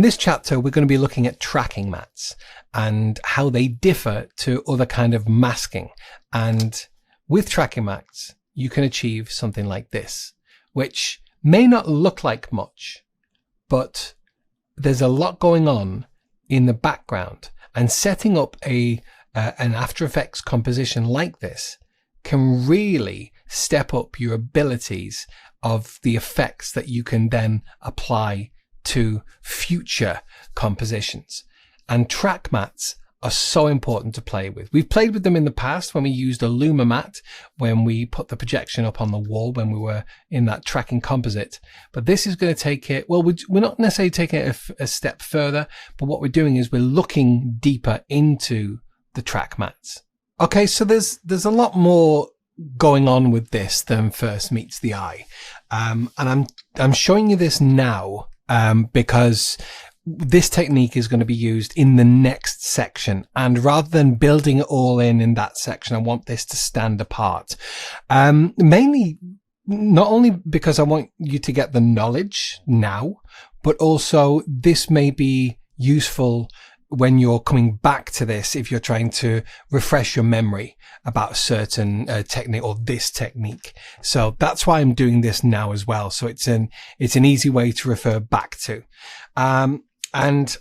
In this chapter, we're going to be looking at tracking mats and how they differ to other kind of masking. And with tracking mats, you can achieve something like this, which may not look like much, but there's a lot going on in the background, and setting up an After Effects composition like this can really step up your abilities of the effects that you can then apply to future compositions. And track mats are so important to play with. We've played with them in the past when we used a Luma mat, when we put the projection up on the wall, when we were in that tracking composite. But this is going to take it, well, we're not necessarily taking it a step further, but what we're doing is we're looking deeper into the track mats. Okay, so there's a lot more going on with this than first meets the eye. And I'm showing you this now because this technique is going to be used in the next section, and rather than building it all in that section, I want this to stand apart. Mainly, not only because I want you to get the knowledge now, but also this may be useful when you're coming back to this, if you're trying to refresh your memory about a certain technique or this technique. So that's why I'm doing this now as well. So it's an easy way to refer back to. And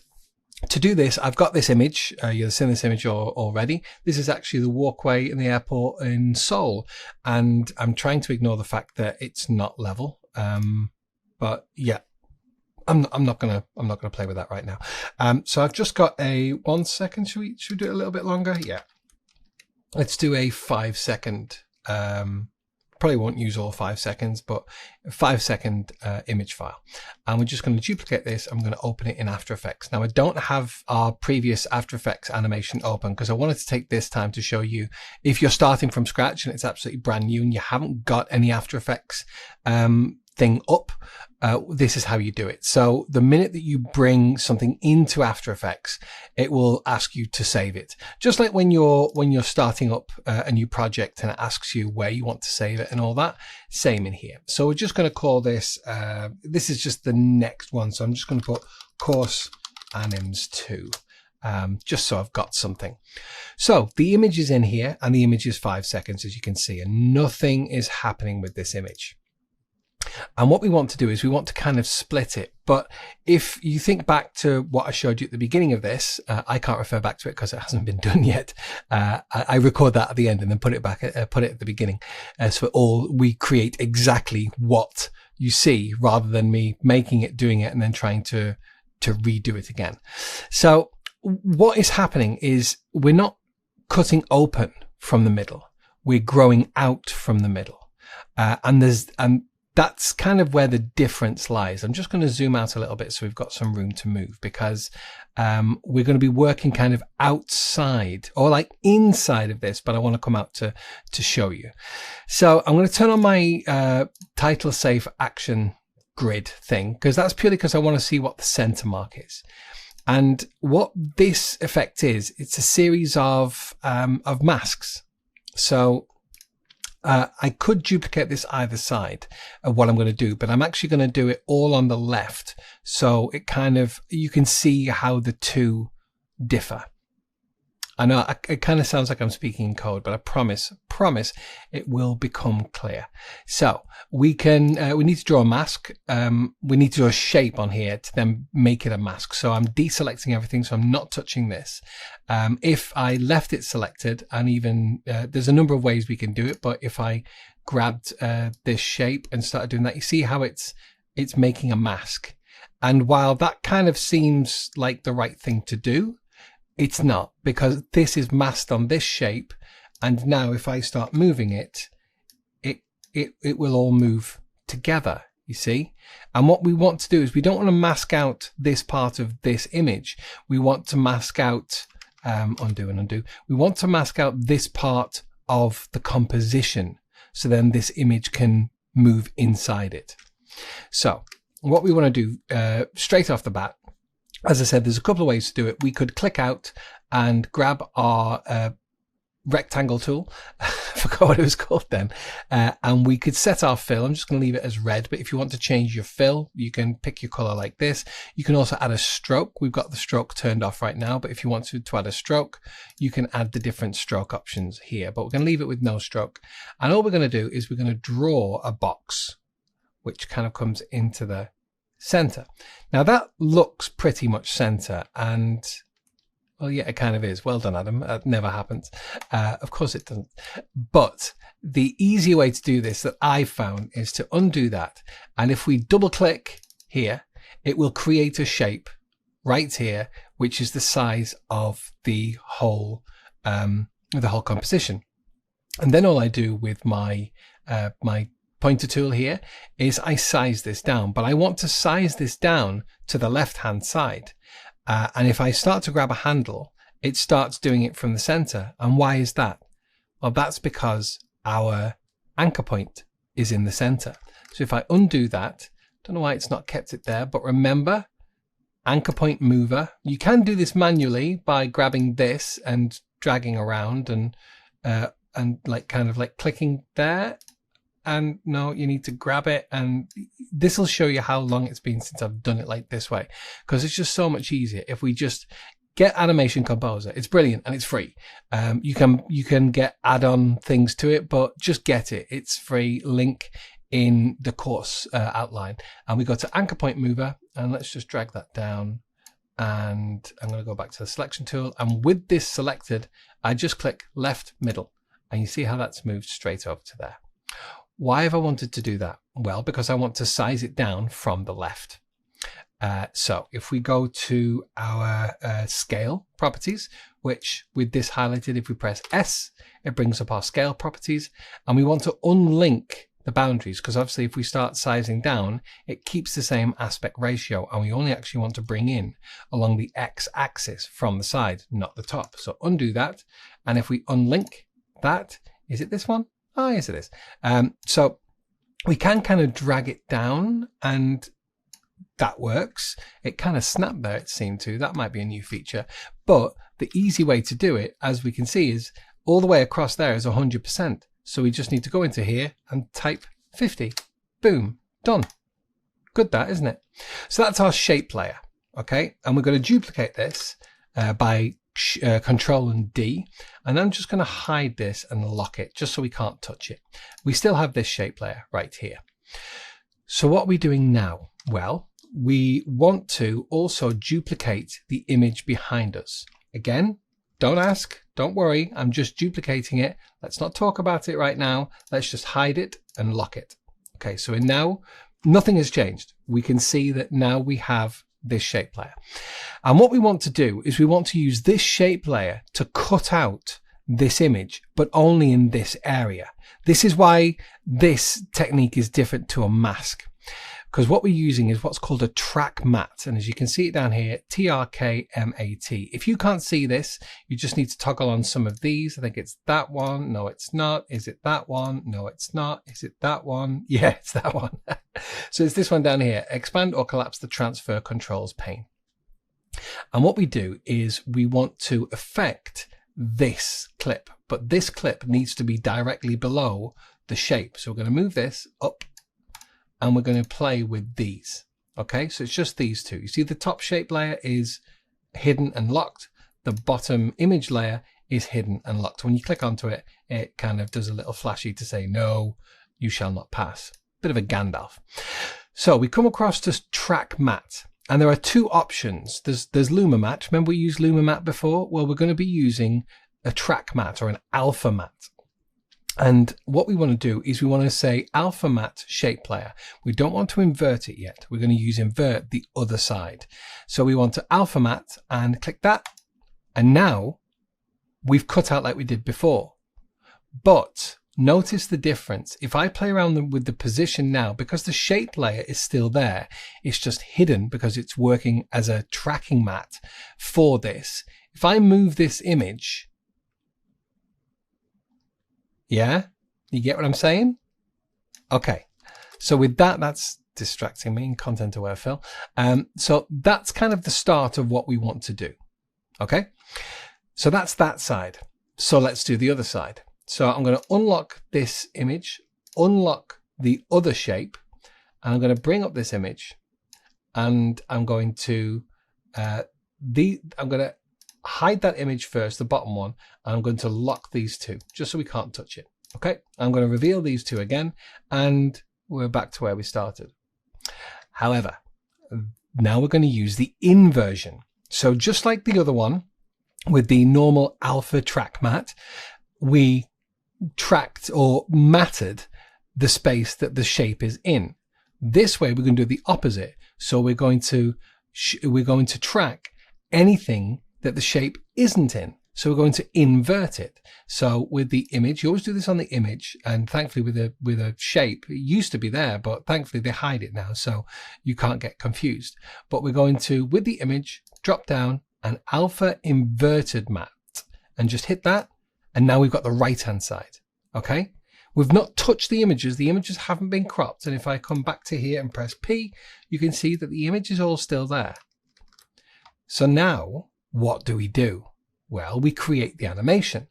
to do this, I've got this image. You've seen this image already. This is actually the walkway in the airport in Seoul. And I'm trying to ignore the fact that it's not level. But yeah, I'm not gonna play with that right now. So I've just got a 1 second. Should we do it a little bit longer? Yeah. Let's do a 5 second. Probably won't use all 5 seconds, but a 5 second image file. And we're just going to duplicate this. I'm going to open it in After Effects. Now I don't have our previous After Effects animation open because I wanted to take this time to show you, if you're starting from scratch and it's absolutely brand new and you haven't got any After Effects thing up, this is how you do it. So the minute that you bring something into After Effects, it will ask you to save it. Just like when you're starting up a new project and it asks you where you want to save it and all that, same in here. So we're just going to call this, this is just the next one. So I'm just going to put course anims 2. Just so I've got something. So the image is in here and the image is 5 seconds, as you can see, and nothing is happening with this image. And what we want to do is we want to kind of split it. But if you think back to what I showed you at the beginning of this, I can't refer back to it because it hasn't been done yet. I record that at the end and then put it back, put it at the beginning. So we create exactly what you see rather than me making it, doing it, and then trying to redo it again. So what is happening is we're not cutting open from the middle. We're growing out from the middle. And that's kind of where the difference lies. I'm just going to zoom out a little bit so we've got some room to move, because we're going to be working kind of outside or like inside of this, but I want to come out to show you. So I'm going to turn on my title safe action grid thing, because that's purely because I want to see what the center mark is. And what this effect is, it's a series of masks. So I could duplicate this either side of what I'm going to do, but I'm actually going to do it all on the left. So it kind of, you can see how the two differ. I know it kind of sounds like I'm speaking in code, but I promise it will become clear. So we need to draw a mask. We need to draw a shape on here to then make it a mask. So I'm deselecting everything. So I'm not touching this. If I left it selected, and even there's a number of ways we can do it, but if I grabbed this shape and started doing that, you see how it's making a mask. And while that kind of seems like the right thing to do, it's not, because this is masked on this shape. And now if I start moving it, it will all move together, you see? And what we want to do is we don't want to mask out this part of this image. We want to mask out, undo and undo. We want to mask out this part of the composition. So then this image can move inside it. So what we want to do straight off the bat, as I said, there's a couple of ways to do it. We could click out and grab our rectangle tool. I forgot what it was called then. And we could set our fill. I'm just going to leave it as red, but if you want to change your fill, you can pick your color like this. You can also add a stroke. We've got the stroke turned off right now, but if you want to add a stroke, you can add the different stroke options here, but we're going to leave it with no stroke. And all we're going to do is we're going to draw a box, which kind of comes into the center. Now that looks pretty much center, and well, yeah, it kind of is. Well done, Adam. That never happens. Of course it doesn't. But the easy way to do this that I found is to undo that. And if we double click here, it will create a shape right here, which is the size of the whole composition. And then all I do with my my pointer tool here is I size this down, but I want to size this down to the left-hand side. And if I start to grab a handle, it starts doing it from the center. And why is that? Well, that's because our anchor point is in the center. So if I undo that, don't know why it's not kept it there, but remember, anchor point mover. You can do this manually by grabbing this and dragging around and like kind of like clicking there. And no, you need to grab it, and this will show you how long it's been since I've done it like this way, because it's just so much easier if we just get Animation Composer. It's brilliant and it's free. You can get add-on things to it, but just get it. It's free. Link in the course outline. And we go to anchor point mover, and let's just drag that down. And I'm going to go back to the selection tool, and with this selected, I just click left middle, and you see how that's moved straight over to there. Why have I wanted to do that? Well, because I want to size it down from the left. So if we go to our scale properties, which with this highlighted, if we press S, it brings up our scale properties, and we want to unlink the boundaries, because obviously if we start sizing down, it keeps the same aspect ratio, and we only actually want to bring in along the X axis from the side, not the top. So undo that. And if we unlink that, is it this one? Oh, yes, it is. So we can kind of drag it down, and that works. It kind of snapped there, it seemed to. That might be a new feature. But the easy way to do it, as we can see, is all the way across there is 100%. So we just need to go into here and type 50. Boom, done. Good that, isn't it? So that's our shape layer. Okay, and we're going to duplicate this by Control and D, and I'm just going to hide this and lock it just so we can't touch it. We still have this shape layer right here. So what are we doing now? Well, we want to also duplicate the image behind us. Again, don't ask, don't worry, I'm just duplicating it. Let's not talk about it right now. Let's just hide it and lock it. Okay, so now nothing has changed. We can see that now we have this shape layer. And what we want to do is we want to use this shape layer to cut out this image, but only in this area. This is why this technique is different to a mask, because what we're using is what's called a track matte. And as you can see it down here, TRKMAT. If you can't see this, you just need to toggle on some of these. I think it's that one. No, it's not. Is it that one? No, it's not. Is it that one? Yeah, it's that one. So it's this one down here. Expand or collapse the transfer controls pane. And what we do is we want to affect this clip, but this clip needs to be directly below the shape. So we're going to move this up, and we're going to play with these. Okay, so it's just these two. You see the top shape layer is hidden and locked. The bottom image layer is hidden and locked. When you click onto it, it kind of does a little flashy to say, no, you shall not pass. Bit of a Gandalf. So we come across to track matte, and there are two options. There's Luma matte. Remember we used Luma matte before? Well, we're going to be using a track matte or an alpha matte. And what we want to do is we want to say alpha matte shape layer. We don't want to invert it yet. We're going to use invert the other side. So we want to alpha matte and click that. And now we've cut out like we did before. But notice the difference. If I play around with the position now, because the shape layer is still there, it's just hidden because it's working as a tracking matte for this. If I move this image, yeah, you get what I'm saying? Okay, so with that, that's distracting me in content aware fill. So that's kind of the start of what we want to do. Okay, so that's that side. So let's do the other side. So I'm going to unlock this image, unlock the other shape, and I'm going to bring up this image, and I'm going to hide that image first, the bottom one, and I'm going to lock these two just so we can't touch it. Okay, I'm going to reveal these two again, and we're back to where we started. However, now we're going to use the inversion. So just like the other one with the normal alpha track matte, we tracked or matted the space that the shape is in. This way we're going to do the opposite. So we're going to track anything that the shape isn't in. So we're going to invert it. So with the image, you always do this on the image, and thankfully with a shape, it used to be there, but thankfully they hide it now, so you can't get confused. But we're going to, with the image, drop down an alpha inverted matte and just hit that, and now we've got the right hand side. Okay, we've not touched the images haven't been cropped, and if I come back to here and press P, you can see that the image is all still there. So now what do we do? Well, we create the animation.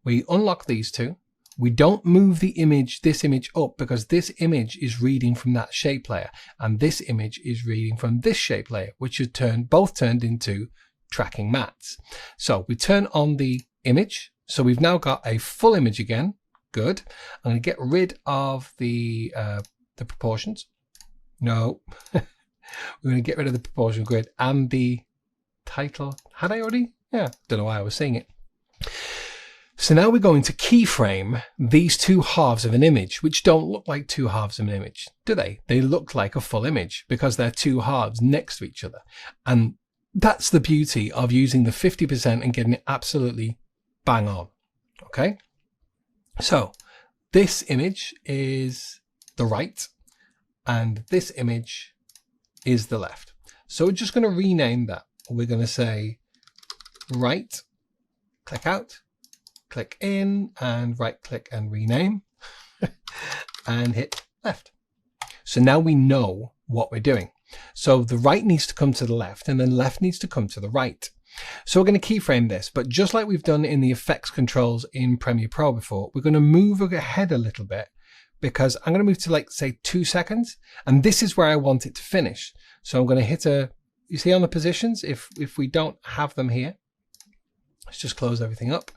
We unlock these two. We don't move the image, this image up, because this image is reading from that shape layer, and this image is reading from this shape layer, which is both turned into tracking mattes. So we turn on the image. So we've now got a full image again. Good. I'm going to get rid of the proportions. No, we're going to get rid of the proportion grid and the title. Had I already? Yeah, don't know why I was saying it. So now we're going to keyframe these two halves of an image, which don't look like two halves of an image, do they? They look like a full image because they're two halves next to each other. And that's the beauty of using the 50% and getting it absolutely bang on. Okay. So this image is the right and this image is the left. So we're just going to rename that. We're going to say right, click out, click in, and right click and rename and hit left. So now we know what we're doing. So the right needs to come to the left and then left needs to come to the right. So we're going to keyframe this, but just like we've done in the effects controls in Premiere Pro before, we're going to move ahead a little bit because I'm going to move to, like, say 2 seconds, and this is where I want it to finish. So I'm going to hit you see on the positions, if we don't have them here, let's just close everything up.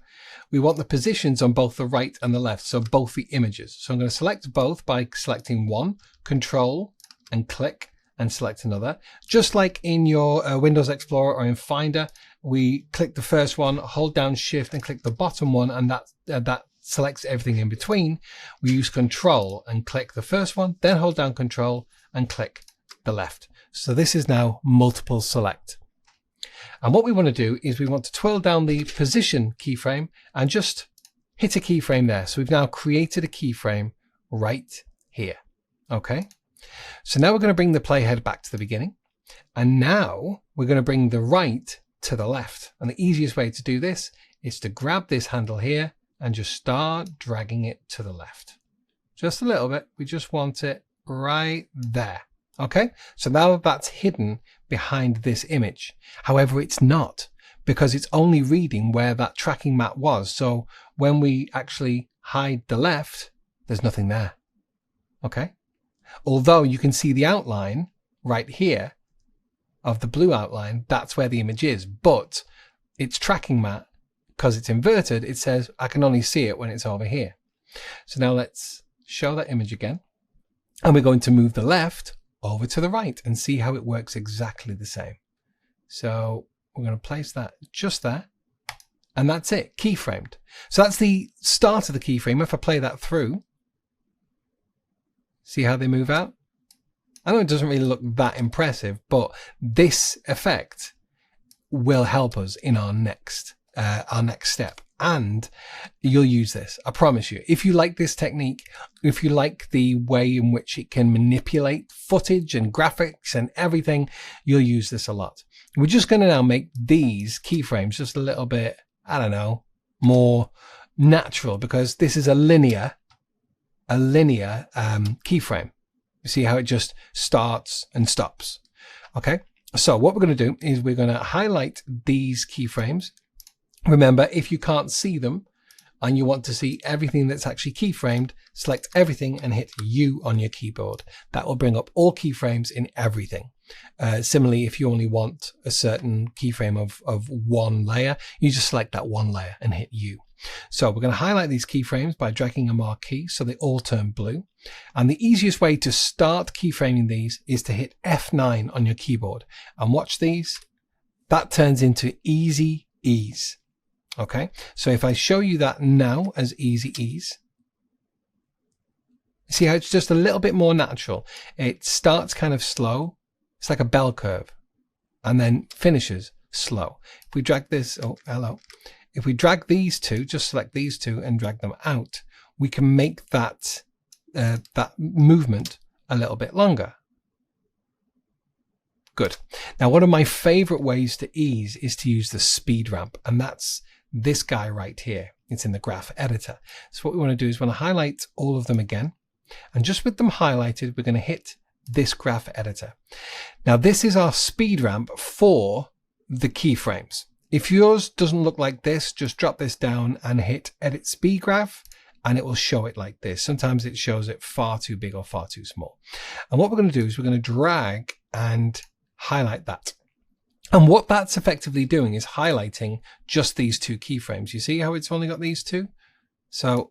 We want the positions on both the right and the left, so both the images. So I'm going to select both by selecting one, control and click, and select another. Just like in your Windows Explorer or in Finder, we click the first one, hold down Shift and click the bottom one, and that selects everything in between. We use Control and click the first one, then hold down Control and click the left. So this is now multiple select. And what we want to do is we want to twirl down the position keyframe and just hit a keyframe there. So we've now created a keyframe right here. Okay. So now we're going to bring the playhead back to the beginning. And now we're going to bring the right to the left. And the easiest way to do this is to grab this handle here and just start dragging it to the left. Just a little bit. We just want it right there. Okay, so now that's hidden behind this image. However, it's not, because it's only reading where that tracking matte was. So when we actually hide the left, there's nothing there. Okay, although you can see the outline right here of the blue outline, that's where the image is, but it's tracking matte because it's inverted. It says I can only see it when it's over here. So now let's show that image again, and we're going to move the left over to the right and see how it works exactly the same. So we're going to place that just there, and that's it, keyframed. So that's the start of the keyframe. If I play that through, see how they move out? I know it doesn't really look that impressive, but this effect will help us in our next step. And you'll use this, I promise you. If you like this technique, if you like the way in which it can manipulate footage and graphics and everything, you'll use this a lot. We're just going to now make these keyframes just a little bit, I don't know, more natural, because this is a linear keyframe. You see how it just starts and stops. Okay, so what we're going to do is we're going to highlight these keyframes. Remember, if you can't see them, and you want to see everything that's actually keyframed, select everything and hit U on your keyboard. That will bring up all keyframes in everything. Similarly, if you only want a certain keyframe of one layer, you just select that one layer and hit U. So we're going to highlight these keyframes by dragging a marquee so they all turn blue. And the easiest way to start keyframing these is to hit F9 on your keyboard. And watch these. That turns into easy ease. Okay, so if I show you that now as easy ease, see how it's just a little bit more natural. It starts kind of slow. It's like a bell curve, and then finishes slow. If we drag this, oh, hello. If we drag these two, just select these two and drag them out, we can make that, that movement a little bit longer. Good. Now, one of my favorite ways to ease is to use the speed ramp, and that's this guy right here. It's in the graph editor. So what we want to do is we want to highlight all of them again, and just with them highlighted, we're going to hit this graph editor. Now, this is our speed ramp for the keyframes. If yours doesn't look like this, just drop this down and hit edit speed graph, and it will show it like this. Sometimes it shows it far too big or far too small. And what we're going to do is we're going to drag and highlight that. And what that's effectively doing is highlighting just these two keyframes. You see how it's only got these two? So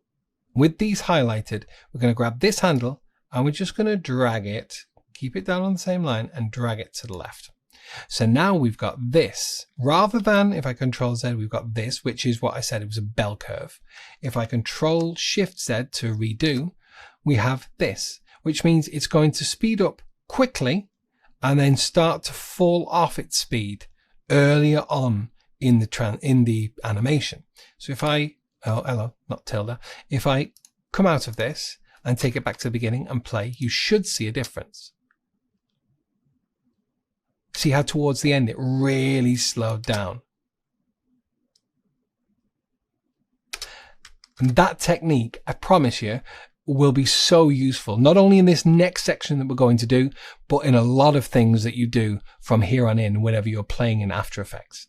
with these highlighted, we're going to grab this handle and we're just going to drag it, keep it down on the same line and drag it to the left. So now we've got this, rather than if I Control Z, we've got this, which is what I said, it was a bell curve. If I Control Shift Z to redo, we have this, which means it's going to speed up quickly and then start to fall off its speed earlier on in the animation. So if I, oh, hello, not tilde. If I come out of this and take it back to the beginning and play, you should see a difference. See how towards the end it really slowed down. And that technique, I promise you, will be so useful, not only in this next section that we're going to do, but in a lot of things that you do from here on in whenever you're playing in After Effects.